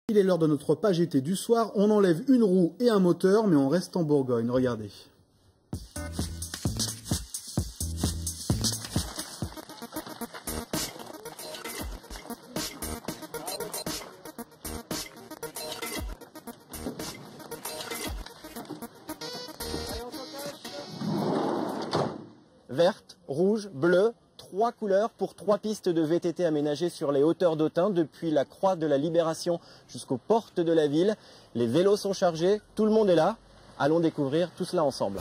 Il est l'heure de notre page été du soir. On enlève une roue et un moteur, mais on reste en Bourgogne. Regardez. Verte, rouge, bleue, 3 couleurs pour 3 pistes de VTT aménagées sur les hauteurs d'Autun, depuis la Croix de la Libération jusqu'aux portes de la ville. Les vélos sont chargés, tout le monde est là. Allons découvrir tout cela ensemble.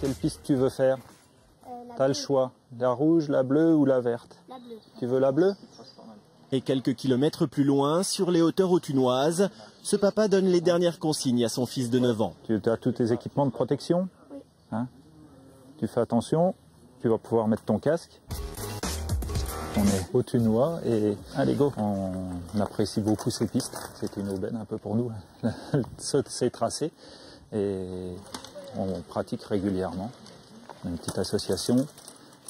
Quelle piste tu veux faire? Tu as le choix, la rouge, la bleue ou la verte? La bleue. Tu veux la bleue? Et quelques kilomètres plus loin, sur les hauteurs autunoises, ce papa donne les dernières consignes à son fils de 9 ans. Tu as tous tes équipements de protection? Oui. Hein? Tu fais attention, tu vas pouvoir mettre ton casque. On est autunois et allez go. On apprécie beaucoup ces pistes. C'est une aubaine un peu pour nous, ces tracés. Et on pratique régulièrement. On a une petite association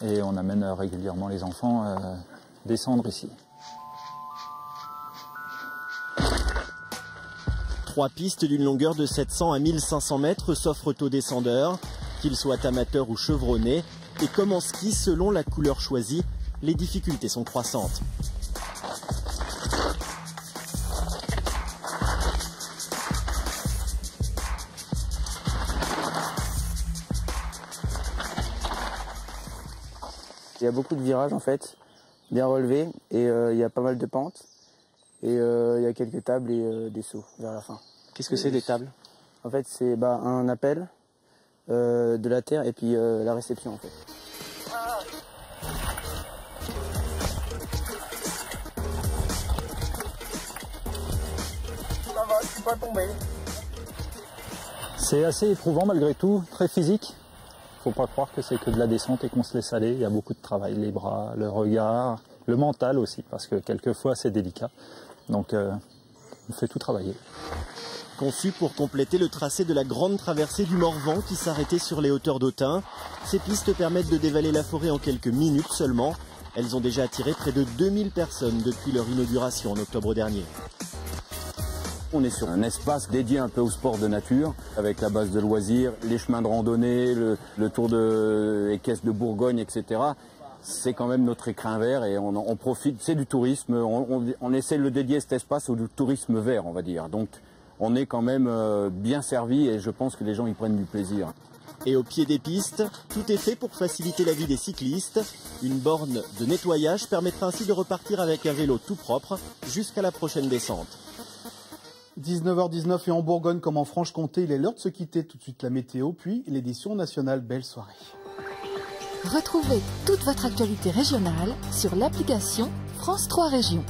et on amène régulièrement les enfants descendre ici. 3 pistes d'une longueur de 700 à 1500 mètres s'offrent aux descendeurs, qu'ils soient amateurs ou chevronnés. Et comme en ski, selon la couleur choisie, les difficultés sont croissantes. Il y a beaucoup de virages en fait, bien relevés, et il y a pas mal de pentes. Et il y a quelques tables et des sauts vers la fin. Qu'est-ce que c'est des tables? En fait, c'est un appel, de la terre et puis la réception en fait. Ça va, je suis pas tombé. C'est assez éprouvant malgré tout, très physique. Faut pas croire que c'est que de la descente et qu'on se laisse aller. Il y a beaucoup de travail, les bras, le regard, le mental aussi, parce que quelquefois c'est délicat. Donc on fait tout travailler. Conçues pour compléter le tracé de la grande traversée du Morvan qui s'arrêtait sur les hauteurs d'Autun, ces pistes permettent de dévaler la forêt en quelques minutes seulement. Elles ont déjà attiré près de 2000 personnes depuis leur inauguration en octobre dernier. On est sur un espace dédié un peu au sport de nature, avec la base de loisirs, les chemins de randonnée, le tour des caisses de Bourgogne, etc. C'est quand même notre écrin vert et on profite, c'est du tourisme, on essaie de le dédier cet espace au tourisme vert, on va dire. Donc on est quand même bien servi et je pense que les gens y prennent du plaisir. Et au pied des pistes, tout est fait pour faciliter la vie des cyclistes. Une borne de nettoyage permettra ainsi de repartir avec un vélo tout propre jusqu'à la prochaine descente. 19h19 et en Bourgogne comme en Franche-Comté, il est l'heure de se quitter. Tout de suite la météo, puis l'édition nationale. Belle soirée. Retrouvez toute votre actualité régionale sur l'application France 3 Régions.